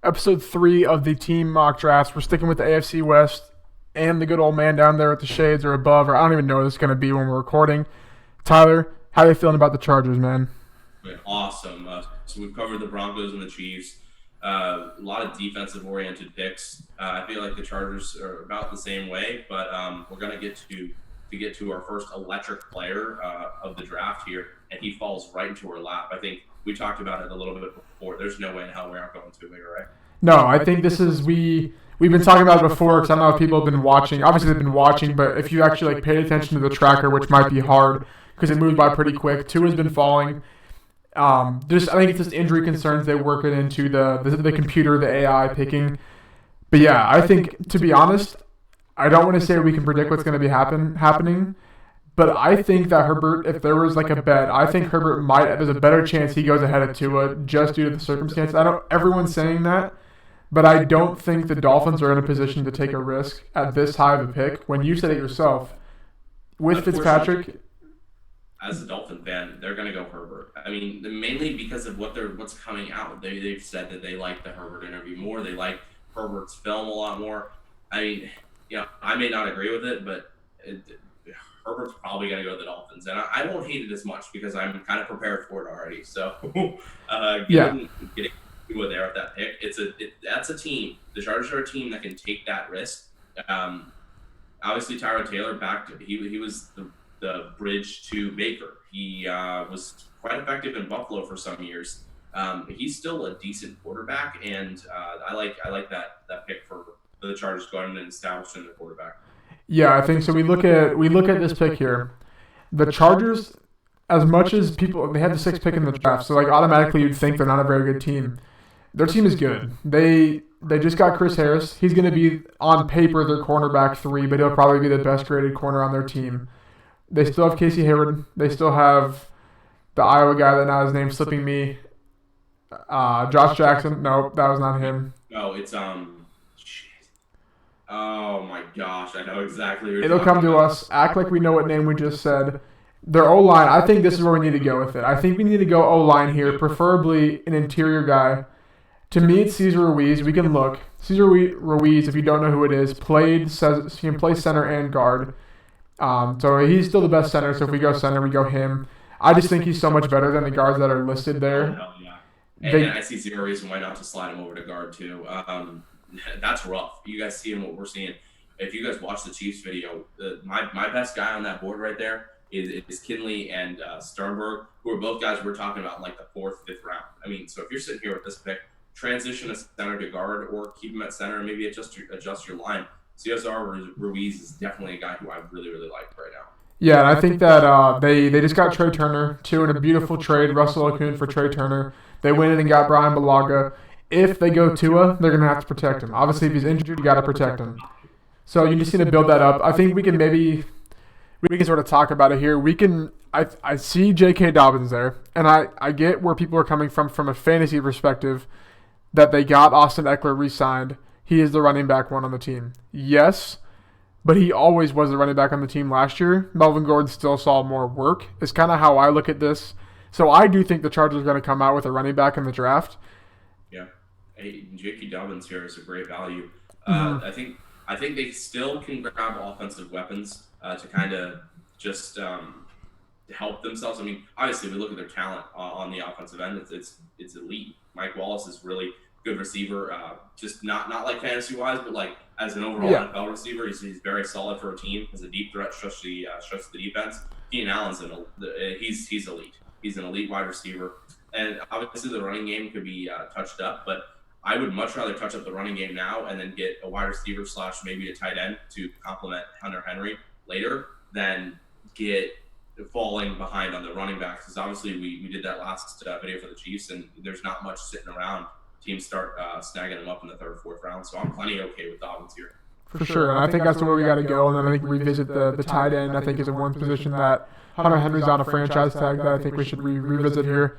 episode 3 of the team mock drafts. We're sticking with the AFC West and the good old man down there with the shades or above, or I don't even know what it's going to be when we're recording. Tyler, how are you feeling about the Chargers, man? Awesome. So we've covered the Broncos and the Chiefs. A lot of defensive-oriented picks. I feel like the Chargers are about the same way, but we're going to get to our first electric player of the draft here, and he falls right into our lap. I think we talked about it a little bit before. There's no way in hell we aren't going to it, right? No, I think this is we've been talking about it before because I don't know if people have been watching. Obviously, they've been watching, but if you actually paid attention to the tracker, which might be hard because it moved by pretty quick. Tua's been falling. I think it's just injury concerns they work it into the computer, the AI picking. But yeah, I think, to be honest, I don't want to say we can predict what's going to be happening, but I think that Herbert, if there was like a bet, I think Herbert there's a better chance he goes ahead of Tua just due to the circumstances. I know everyone's saying that, but I don't think the Dolphins are in a position to take a risk at this high of a pick. When you said it yourself, with Fitzpatrick, as a Dolphin fan, they're going to go Herbert. I mean, mainly because of what's coming out. They've said that they like the Herbert interview more. They like Herbert's film a lot more. I mean, I may not agree with it, but Herbert's probably going to go to the Dolphins. And I won't hate it as much because I'm kind of prepared for it already. So getting Tua there at that pick, that's a team. The Chargers are a team that can take that risk. Obviously, Tyrod Taylor he was the bridge to Baker. He was quite effective in Buffalo for some years. He's still a decent quarterback, and I like that pick for the Chargers going and establishing the quarterback. Yeah, I think so. We look at this pick here. The Chargers, as much as they had the 6th pick in the draft, so like automatically you'd think they're not a very good team. Their team is good. They just got Chris Harris. He's going to be on paper their cornerback 3, but he'll probably be the best graded corner on their team. They still have Casey Hayward. They still have the Iowa guy that now his name's slipping me. Josh Jackson. No, that was not him. No, it's shit. Oh my gosh, I know exactly. Who It'll come to us. Act like we know what name we just said. Their O-line. I think this is where we need to go with it. I think we need to go O-line here, preferably an interior guy. To me, it's Cesar Ruiz. We can look. Cesar Ruiz, if you don't know who it is, he can play center and guard. So he's still the best center. So if we go center, we go him. I just think he's so much better than the guards that are listed there. Oh, yeah. And I see zero reason why not to slide him over to guard too. That's rough. You guys seeing what we're seeing. If you guys watch the Chiefs video, my best guy on that board right there is Kinley and Sternberg, who are both guys we're talking about in like the 4th, 5th round. I mean, so if you're sitting here with this pick, transition a center to guard or keep him at center and maybe adjust your line. Cesar Ruiz is definitely a guy who I really, really like right now. Yeah, and I think that they just got Trey Turner, too, in a beautiful trade, Russell Okung for Trey Turner. They went in and got Brian Bulaga. If they go Tua, they're going to have to protect him. Obviously, if he's injured, you got to protect him. So you just need to build that up. I think we can sort of talk about it here. I see J.K. Dobbins there, and I get where people are coming from a fantasy perspective, that they got Austin Eckler re-signed. He is the running back 1 on the team. Yes, but he always was the running back on the team last year. Melvin Gordon still saw more work. Is kind of how I look at this. So I do think the Chargers are going to come out with a running back in the draft. Yeah. Hey, J.K. Dobbins here is a great value. Mm-hmm. I think they still can grab offensive weapons to kind of just help themselves. I mean, obviously, we look at their talent on the offensive end. It's elite. Mike Wallace is really good receiver, just not like fantasy wise, but like as an overall NFL receiver, he's very solid for a team. As a deep threat, stretch the defense. Keenan Allen's he's elite. He's an elite wide receiver, and obviously the running game could be touched up. But I would much rather touch up the running game now and then get a wide receiver / maybe a tight end to complement Hunter Henry later than get falling behind on the running backs. Because obviously we did that last video for the Chiefs, and there's not much sitting around. Teams start snagging them up in the 3rd or 4th round. So I'm plenty okay with Dobbins here. For sure. And I think that's where we got to go. And then I think revisit the tight end, I think, is a one position that Hunter Henry's on a franchise tag that I think we should revisit here.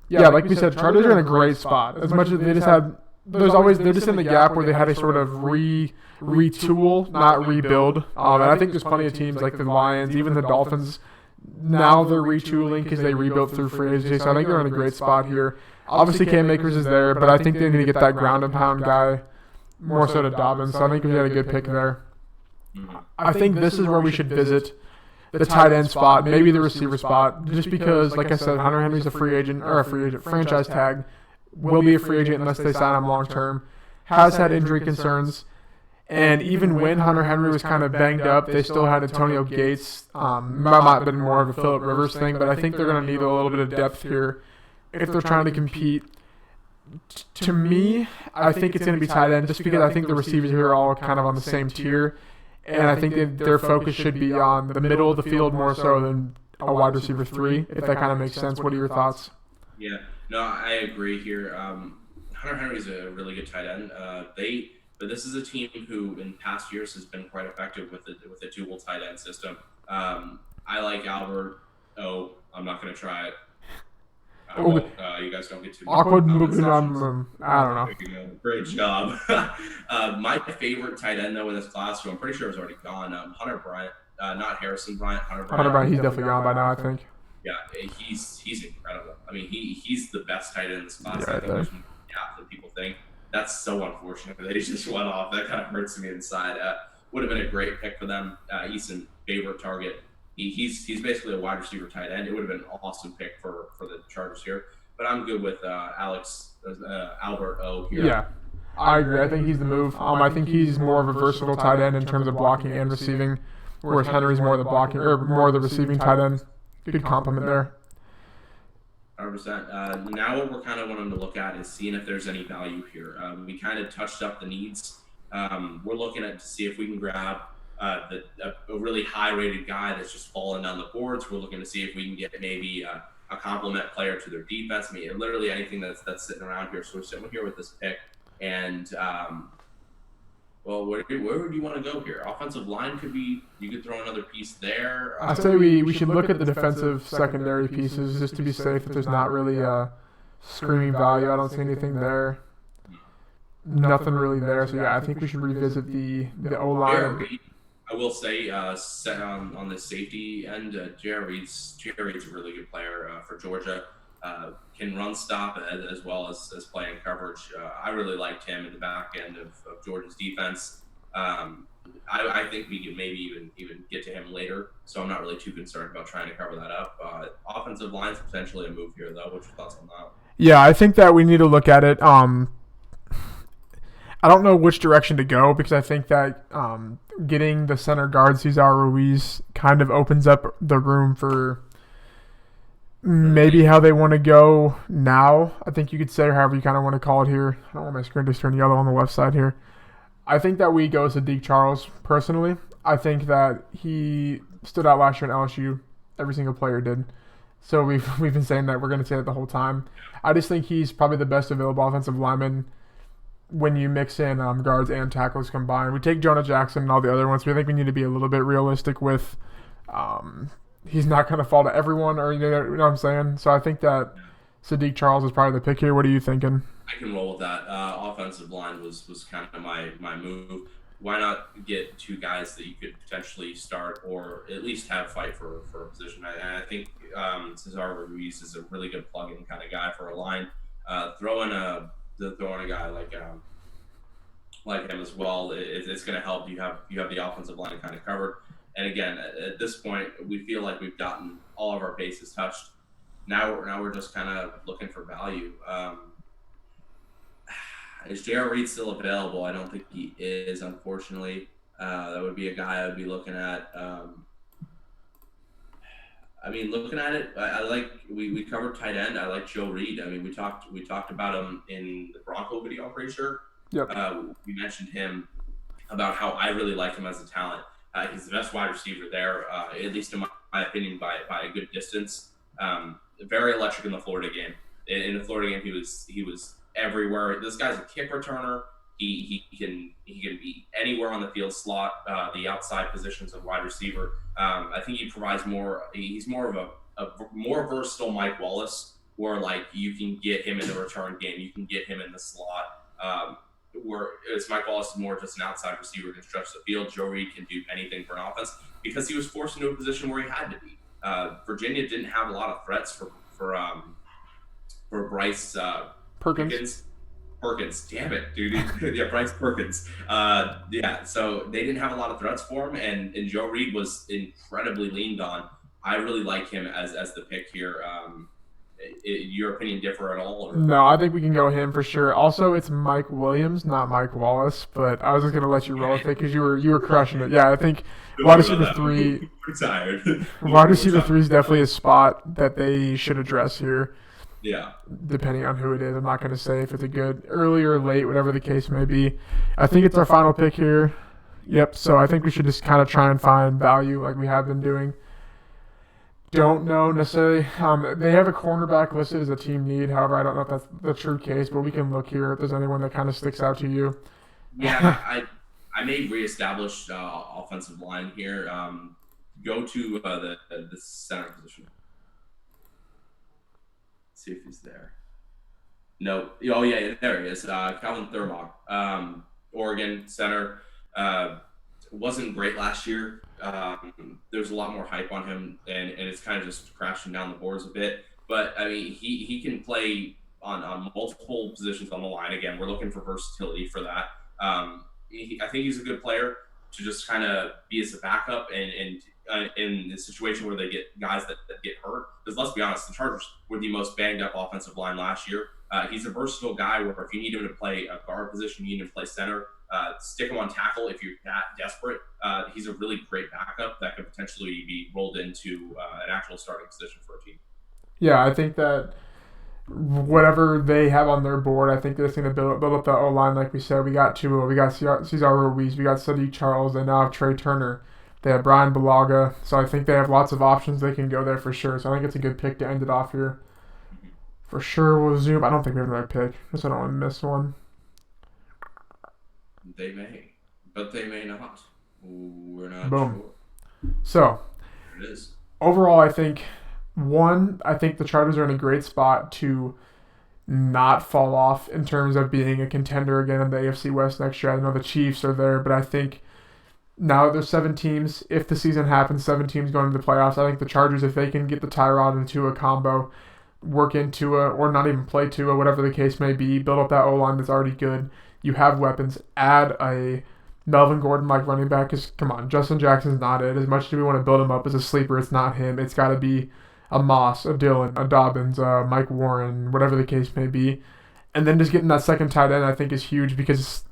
Yeah, like we said, Chargers are in a great spot. As much as they just had – they're just in the gap where they had a sort of retool, not rebuild. And I think there's plenty of teams like the Lions, even the Dolphins, now they're retooling because they rebuilt through free agency. So I think they're in a great spot here. Obviously, Cam Akers is there, but I think they need to get that ground and pound guy more so to Dobbins. So I think we had a good pick there. I think this is where we should visit the tight end spot, maybe the receiver spot, just because, like I said, Hunter Henry's a free agent, franchise tag, will be a free agent unless they sign him long term, has had injury concerns, and even when Hunter Henry was kind of banged up, they still had Antonio Gates. Might have been more of a Phillip Rivers thing, but I think they're going to need a little bit of depth here if they're trying to compete. To me, I think it's going to be tight end, just because I think the receivers here are all kind of on the same tier. And I think that their focus should be on the middle of the field more so than a wide receiver 3, if that kind of makes sense. What are your thoughts? Yeah, no, I agree here. Hunter Henry's a really good tight end. But this is a team who in past years has been quite effective with the dual tight end system. I like Albert. Oh, I'm not going to try it. You guys don't get too awkward. I don't know. Great job. My favorite tight end though in this class, who I'm pretty sure is already gone, Hunter Bryant, not Harrison Bryant. Hunter Bryant, he's definitely gone by now, I think. Yeah, he's incredible. I mean, he's the best tight end in this class. Yeah, I think there's more gap than people think. That's so unfortunate that he just went off. That kind of hurts me inside. Would have been a great pick for them. Easton, favorite target. He's basically a wide receiver tight end. It would have been an awesome pick for the Chargers here. But I'm good with Albert O here. Yeah, I agree. I think he's the move. I think he's more of a versatile tight end in terms of blocking and receiving, whereas Henry's more of the blocking or more of the receiving tight end. Good compliment there. 100%. Now what we're kind of wanting to look at is seeing if there's any value here. We kind of touched up the needs. We're looking at to see if we can grab a really high-rated guy that's just falling down the boards. We're looking to see if we can get maybe a complement player to their defense. I mean, literally anything that's sitting around here. So we're sitting here with this pick, and where would you want to go here? Offensive line could be. You could throw another piece there. I say we should look at the defensive secondary pieces just to be safe. If there's not really a screaming value, I don't see anything there. Nothing really there. So yeah, I think we should revisit the O line. I will say, set on the safety end, Jerry's a really good player for Georgia. Can run stop as well as playing coverage. I really liked him in the back end of Georgia's defense. I think we could maybe even get to him later, so I'm not really too concerned about trying to cover that up. Offensive line's potentially a move here, though. What's your thoughts on that? Yeah, I think that we need to look at it. I don't know which direction to go because I think that getting the center guard Cesar Ruiz kind of opens up the room for maybe how they want to go now. I think you could say, or however you kind of want to call it here. I don't want my screen to turn yellow on the left side here. I think that we go Sadiq Charles personally. I think that he stood out last year in LSU. Every single player did. So we've been saying that. We're going to say it the whole time. I just think he's probably the best available offensive lineman when you mix in guards and tackles combined. We take Jonah Jackson and all the other ones. We think we need to be a little bit realistic with he's not going to fall to everyone, or you know what I'm saying? So I think that Sadiq Charles is probably the pick here. What are you thinking? I can roll with that. Offensive line was kind of my move. Why not get two guys that you could potentially start or at least have fight for a position? I think Cesar Ruiz is a really good plug-in kind of guy for a line. Throwing a guy like him as well, it's going to help. You have the offensive line kind of covered. And again, at this point, we feel like we've gotten all of our bases touched. Now we're just kind of looking for value. Is J.R. Reed still available? I don't think he is, unfortunately. That would be a guy I would be looking at. Looking at it, I like we covered tight end. I like Joe Reed. I mean, we talked about him in the Bronco video, I'm pretty sure. Yep. We mentioned him about how I really like him as a talent. He's the best wide receiver there, at least in my opinion, by a good distance. Very electric in the Florida game. In the Florida game, he was everywhere. This guy's a kick returner. He can be anywhere on the field, slot, the outside positions of wide receiver. I think he provides more. He's more of a more versatile Mike Wallace, where like you can get him in the return game, you can get him in the slot. Whereas Mike Wallace is more just an outside receiver who can stretch the field. Joe Reed can do anything for an offense because he was forced into a position where he had to be. Virginia didn't have a lot of threats for for Bryce Perkins. Perkins, damn it, dude. Yeah, Bryce Perkins. Yeah, so they didn't have a lot of threats for him, and Joe Reed was incredibly leaned on. I really like him as the pick here. Your opinion differ at all? Or? No, I think we can go him for sure. Also, it's Mike Williams, not Mike Wallace. But I was just gonna let you roll with it because you were crushing it. Yeah, I think wide receiver three. We're tired. Wide receiver three is definitely a spot that they should address here. Yeah. Depending on who it is, I'm not gonna say if it's a good early or late, whatever the case may be. I think it's our final pick here. Yep. So I think we should just kind of try and find value like we have been doing. Don't know necessarily. They have a cornerback listed as a team need. However, I don't know if that's the true case, but we can look here if there's anyone that kind of sticks out to you. Yeah, I may reestablish offensive line here. Go to the center position. See if he's there. No. Oh yeah, there he is. Calvin Thurmond, Oregon center. Wasn't great last year. There's a lot more hype on him, and it's kind of just crashing down the boards a bit. But I mean, he can play on multiple positions on the line. Again, we're looking for versatility for that. I think he's a good player to just kind of be as a backup and in the situation where they get guys that get hurt. Because let's be honest, the Chargers were the most banged up offensive line last year. He's a versatile guy where if you need him to play a guard position, you need him to play center. Stick him on tackle if you're that desperate. He's a really great backup that could potentially be rolled into an actual starting position for a team. Yeah, I think that whatever they have on their board, I think they're just going to build up the O-line like we said. We got Tua, we got Cesar Ruiz, we got Sadiq Charles, they now have Trey Turner. They have Brian Bulaga. So I think they have lots of options. They can go there for sure. So I think it's a good pick to end it off here. For sure, we'll zoom. I don't think we have another pick. Just I don't want to miss one. They may, but they may not. We're not Boom. sure. So, there it is. Overall, I think the Chargers are in a great spot to not fall off in terms of being a contender again in the AFC West next year. I know the Chiefs are there, but I think now that there's 7 teams, if the season happens, 7 teams going to the playoffs, I think the Chargers, if they can get the Tyrod and Tua combo, work into or not even play Tua, whatever the case may be, build up that O-line that's already good. You have weapons. Add a Melvin Gordon-like running back. Because, come on, Justin Jackson's not it. As much as we want to build him up as a sleeper, it's not him. It's got to be a Moss, a Dillon, a Dobbins, Mike Warren, whatever the case may be. And then just getting that second tight end, I think, is huge because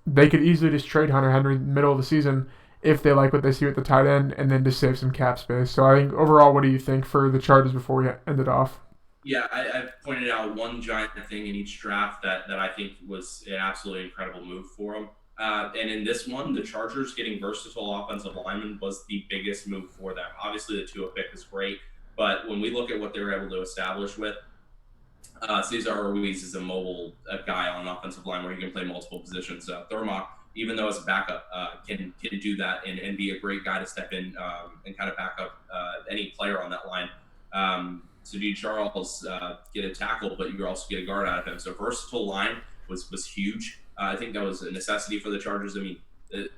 they could easily just trade Hunter Henry in the middle of the season if they like what they see with the tight end and then just save some cap space. So I think overall, what do you think for the Chargers before we end it off? Yeah, I've pointed out one giant thing in each draft that I think was an absolutely incredible move for them. And in this one, the Chargers getting versatile offensive linemen was the biggest move for them. Obviously, the Tua pick is great, but when we look at what they were able to establish with, Cesar Ruiz is a mobile guy on an offensive line where he can play multiple positions. Thurmond, even though as a backup, can do that and be a great guy to step in and kind of back up any player on that line. So do Charles get a tackle, but you also get a guard out of him. So versatile line was huge. I think that was a necessity for the Chargers. I mean,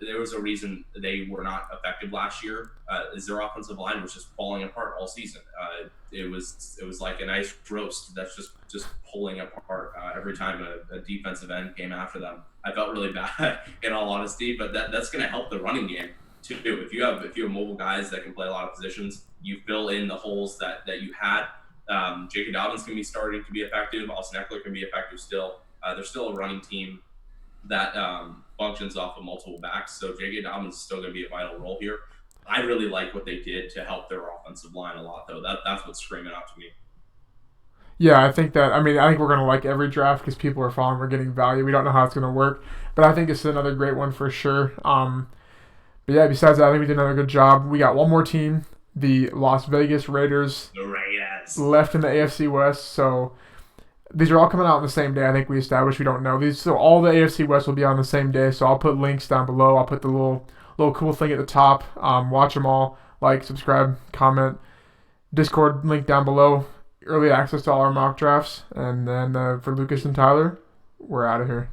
there was a reason they were not effective last year. Is their offensive line was just falling apart all season. It was like a nice roast that's just pulling apart every time a defensive end came after them. I felt really bad in all honesty, but that's going to help the running game too. If you have mobile guys that can play a lot of positions, you fill in the holes that you had. J.K. Dobbins can be starting to be effective. Austin Eckler can be effective still. They're still a running team that functions off of multiple backs. So J.K. Dobbins is still going to be a vital role here. I really like what they did to help their offensive line a lot, though. That's what's screaming out to me. Yeah, I think we're going to like every draft because people are following. We're getting value. We don't know how it's going to work, but I think it's another great one for sure. But yeah, besides that, I think we did another good job. We got one more team, the Las Vegas Raiders. The Raiders. Left in the AFC West, so these are all coming out on the same day. I think we established we don't know these, so all the AFC West will be on the same day. So I'll put links down below. I'll put the little cool thing at the top. Watch them all. Like, subscribe, comment. Discord link down below. Early access to all our mock drafts. And then for Lukas and Tyler, we're out of here.